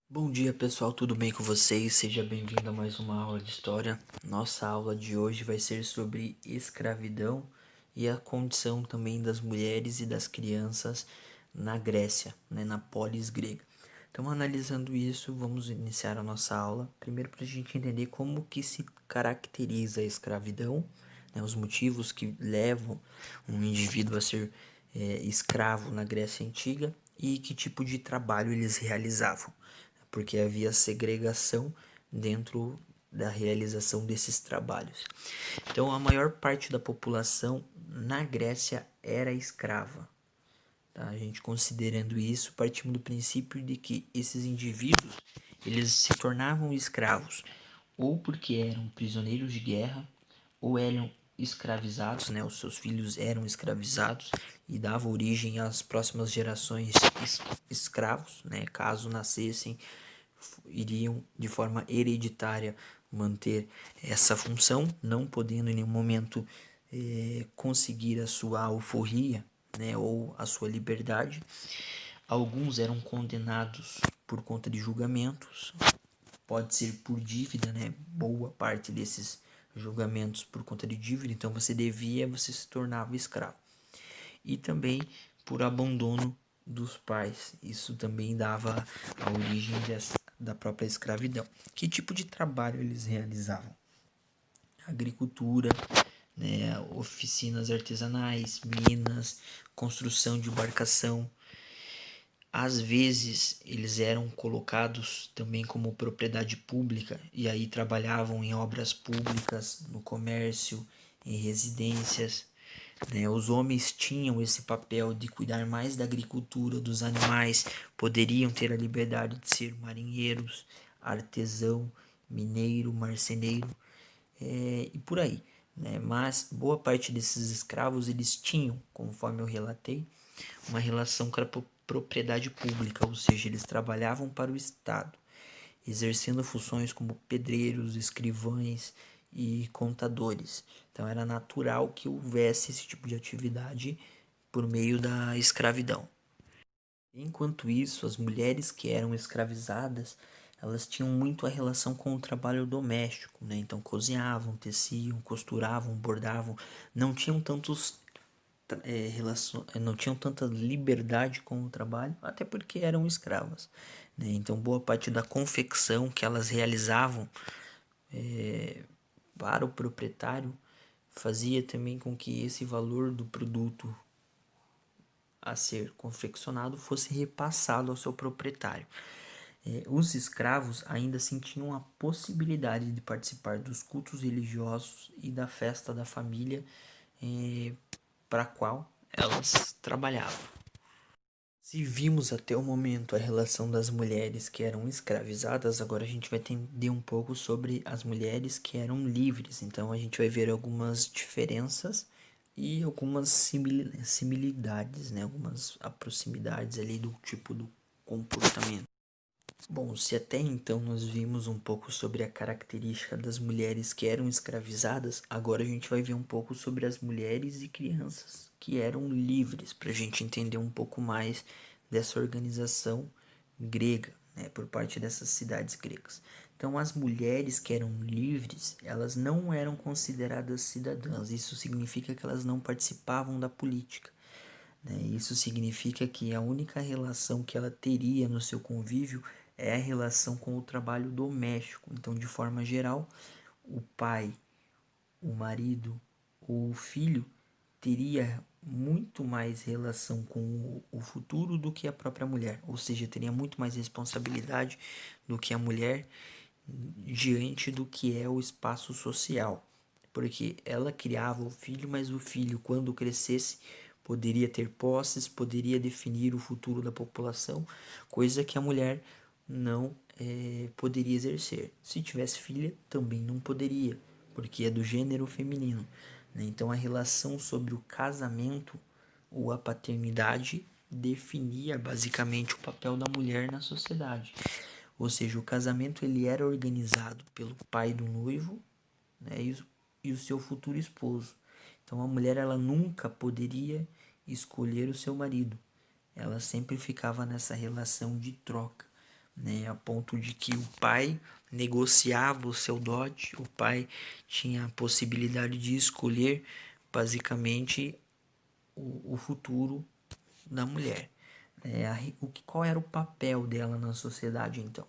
Bom dia pessoal, tudo bem com vocês? Seja bem-vindo a mais uma aula de história. Nossa aula de hoje vai ser sobre escravidão e a condição também das mulheres e das crianças na Grécia, na polis grega. Então, analisando isso, vamos iniciar a nossa aula. Primeiro, para a gente entender como que se caracteriza a escravidão, os motivos que levam um indivíduo a ser escravo na Grécia Antiga e que tipo de trabalho eles realizavam, porque havia segregação dentro da realização desses trabalhos. Então, a maior parte da população na Grécia era escrava. Tá? A gente considerando isso, partimos do princípio de que esses indivíduos eles se tornavam escravos ou porque eram prisioneiros de guerra ou eram escravizados, os seus filhos eram escravizados e dava origem às próximas gerações escravos, caso nascessem, iriam de forma hereditária manter essa função, não podendo em nenhum momento conseguir a sua alforria, ou a sua liberdade. Alguns eram condenados por conta de julgamentos, pode ser por dívida, boa parte desses julgamentos por conta de dívida, então você devia, você se tornava escravo. E também por abandono dos pais, isso também dava a origem da própria escravidão. Que tipo de trabalho eles realizavam? Agricultura, oficinas artesanais, minas, construção de embarcação. Às vezes eles eram colocados também como propriedade pública e aí trabalhavam em obras públicas, no comércio, em residências. Os homens tinham esse papel de cuidar mais da agricultura, dos animais, poderiam ter a liberdade de ser marinheiros, artesão, mineiro, marceneiro, e por aí. Mas boa parte desses escravos eles tinham, conforme eu relatei, uma relação com a propriedade pública, ou seja, eles trabalhavam para o Estado, exercendo funções como pedreiros, escrivães e contadores. Então era natural que houvesse esse tipo de atividade por meio da escravidão. Enquanto isso, as mulheres que eram escravizadas, elas tinham muito a relação com o trabalho doméstico, Então cozinhavam, teciam, costuravam, bordavam, não tinham tantos não tinham tanta liberdade com o trabalho, até porque eram escravas, Então boa parte da confecção que elas realizavam para o proprietário fazia também com que esse valor do produto a ser confeccionado fosse repassado ao seu proprietário. Os escravos ainda assim tinham a possibilidade de participar dos cultos religiosos e da festa da família para a qual elas trabalhavam. Se vimos até o momento a relação das mulheres que eram escravizadas, agora a gente vai entender um pouco sobre as mulheres que eram livres. Então a gente vai ver algumas diferenças e algumas similitudes, algumas proximidades ali do tipo do comportamento. Bom, se até então nós vimos um pouco sobre a característica das mulheres que eram escravizadas, agora a gente vai ver um pouco sobre as mulheres e crianças que eram livres, para a gente entender um pouco mais dessa organização grega, por parte dessas cidades gregas. Então, as mulheres que eram livres, elas não eram consideradas cidadãs. Isso significa que elas não participavam da política. Isso significa que a única relação que ela teria no seu convívio é a relação com o trabalho doméstico. Então, de forma geral, o pai, o marido ou o filho teria muito mais relação com o futuro do que a própria mulher, ou seja, teria muito mais responsabilidade do que a mulher diante do que é o espaço social, porque ela criava o filho, mas o filho, quando crescesse, poderia ter posses, poderia definir o futuro da população, coisa que a mulher não poderia exercer. Se tivesse filha, também não poderia, porque é do gênero feminino. Então, a relação sobre o casamento ou a paternidade definia basicamente o papel da mulher na sociedade. Ou seja, o casamento ele era organizado pelo pai do noivo, e o seu futuro esposo. Então a mulher ela nunca poderia escolher o seu marido. Ela sempre ficava nessa relação de troca. né, a ponto de que o pai negociava o seu dote, o pai tinha a possibilidade de escolher basicamente o futuro da mulher. Qual era o papel dela na sociedade então?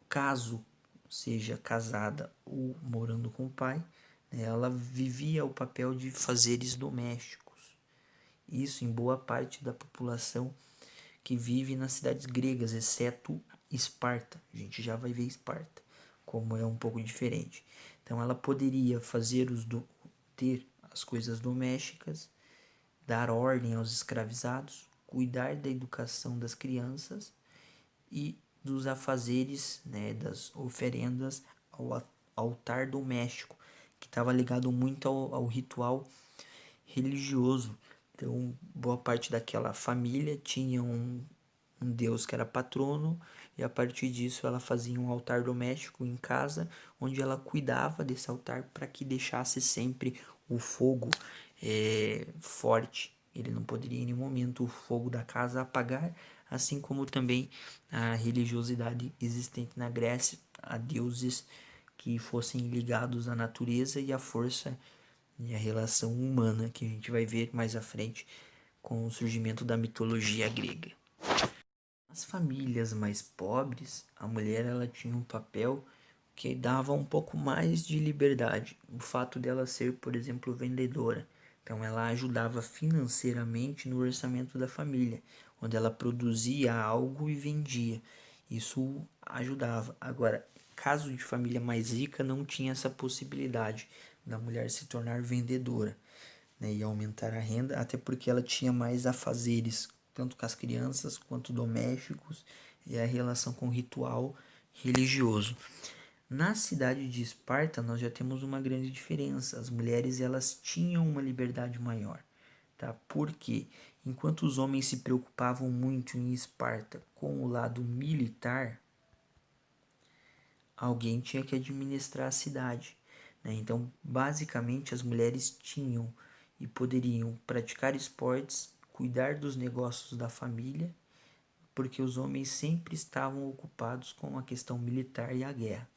Caso seja casada ou morando com o pai, né, ela vivia o papel de fazeres domésticos. Isso em boa parte da população que vive nas cidades gregas, exceto Esparta. A gente já vai ver Esparta, como é um pouco diferente. Então ela poderia ter as coisas domésticas, dar ordem aos escravizados, cuidar da educação das crianças e dos afazeres, né, das oferendas ao altar doméstico, que estava ligado muito ao ritual religioso. Então, boa parte daquela família tinha um deus que era patrono, e a partir disso ela fazia um altar doméstico em casa, onde ela cuidava desse altar para que deixasse sempre o fogo forte. Ele não poderia em nenhum momento o fogo da casa apagar, assim como também a religiosidade existente na Grécia, a deuses que fossem ligados à natureza e à força e a relação humana, que a gente vai ver mais à frente com o surgimento da mitologia grega. Nas famílias mais pobres, a mulher ela tinha um papel que dava um pouco mais de liberdade. O fato dela ser, por exemplo, vendedora. Então ela ajudava financeiramente no orçamento da família, onde ela produzia algo e vendia. Isso ajudava. Agora, caso de família mais rica, não tinha essa possibilidade da mulher se tornar vendedora, né, e aumentar a renda, até porque ela tinha mais afazeres, tanto com as crianças quanto domésticos, e a relação com o ritual religioso. Na cidade de Esparta, nós já temos uma grande diferença. As mulheres elas tinham uma liberdade maior, tá? Porque enquanto os homens se preocupavam muito em Esparta com o lado militar, alguém tinha que administrar a cidade, né? Então, basicamente, as mulheres tinham e poderiam praticar esportes, cuidar dos negócios da família, porque os homens sempre estavam ocupados com a questão militar e a guerra.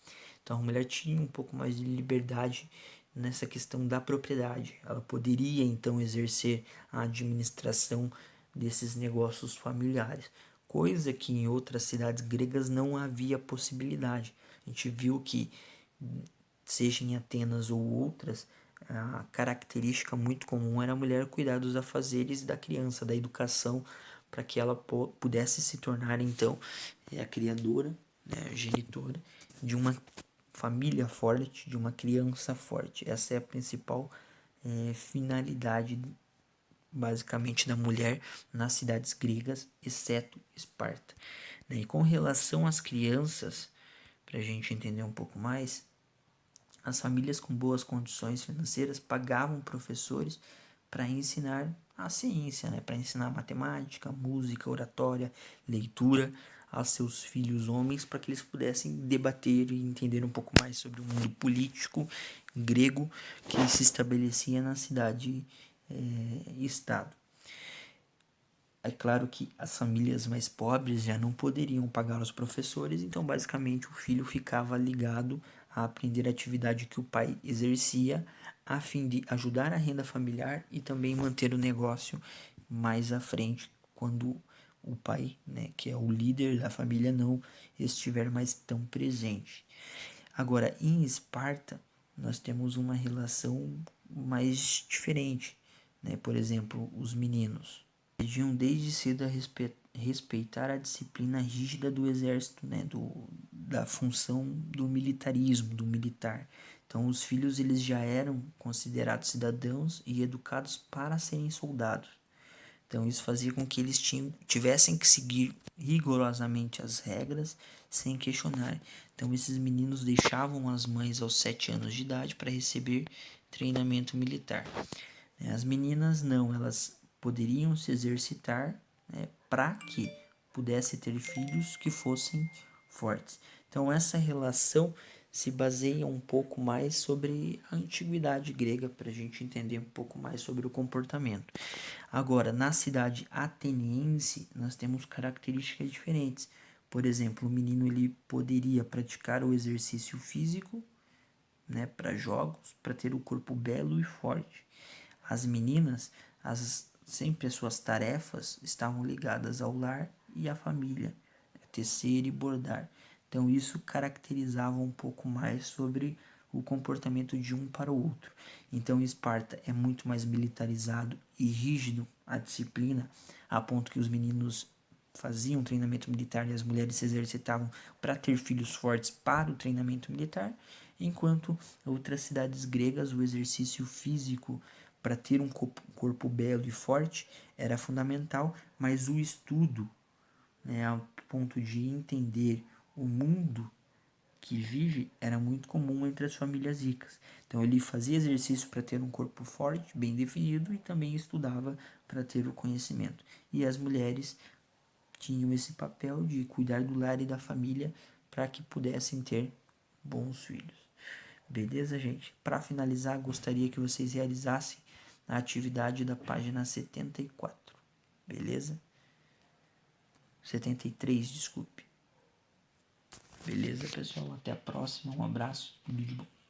Então, a mulher tinha um pouco mais de liberdade nessa questão da propriedade. Ela poderia então exercer a administração desses negócios familiares, coisa que em outras cidades gregas não havia possibilidade. A gente viu que, seja em Atenas ou outras, a característica muito comum era a mulher cuidar dos afazeres da criança, da educação, para que ela pudesse se tornar então a criadora, né, a genitora de uma família forte, de uma criança forte. Essa é a principal finalidade, basicamente, da mulher nas cidades gregas, exceto Esparta, né? E com relação às crianças, para a gente entender um pouco mais, as famílias com boas condições financeiras pagavam professores para ensinar a ciência, né? Para ensinar matemática, música, oratória, leitura a seus filhos homens, para que eles pudessem debater e entender um pouco mais sobre o mundo político grego que se estabelecia na cidade estado. É claro que as famílias mais pobres já não poderiam pagar os professores, então basicamente o filho ficava ligado a aprender a atividade que o pai exercia, a fim de ajudar a renda familiar e também manter o negócio mais à frente quando o pai, né, que é o líder da família, não estiver mais tão presente. Agora, em Esparta, nós temos uma relação mais diferente, né? Por exemplo, os meninos aprendiam desde cedo a respeitar a disciplina rígida do exército, né? Da função do militarismo, do militar. Então, os filhos eles já eram considerados cidadãos e educados para serem soldados. Então, isso fazia com que eles tivessem que seguir rigorosamente as regras sem questionar. Então, esses meninos deixavam as mães aos 7 anos de idade para receber treinamento militar. As meninas não, elas poderiam se exercitar, né, para que pudesse ter filhos que fossem fortes. Então, essa relação se baseia um pouco mais sobre a antiguidade grega, para a gente entender um pouco mais sobre o comportamento. Agora, na cidade ateniense, nós temos características diferentes, Por exemplo, o menino ele poderia praticar o exercício físico, né, para jogos, para ter o corpo belo e forte. As meninas, sempre as suas tarefas estavam ligadas ao lar e à família, tecer e bordar. Então isso caracterizava um pouco mais sobre o comportamento de um para o outro. Então Esparta é muito mais militarizado e rígido a disciplina, a ponto que os meninos faziam treinamento militar e as mulheres se exercitavam para ter filhos fortes para o treinamento militar, enquanto outras cidades gregas o exercício físico para ter um corpo belo e forte era fundamental, mas o estudo, né, ao ponto de entender o mundo que vive era muito comum entre as famílias ricas. Então ele fazia exercício para ter um corpo forte, bem definido, e também estudava para ter o conhecimento. E as mulheres tinham esse papel de cuidar do lar e da família para que pudessem ter bons filhos. Beleza, gente? Para finalizar, gostaria que vocês realizassem a atividade da página 74. Beleza? 73, desculpe. Beleza, pessoal? Até a próxima. Um abraço. Tudo de bom.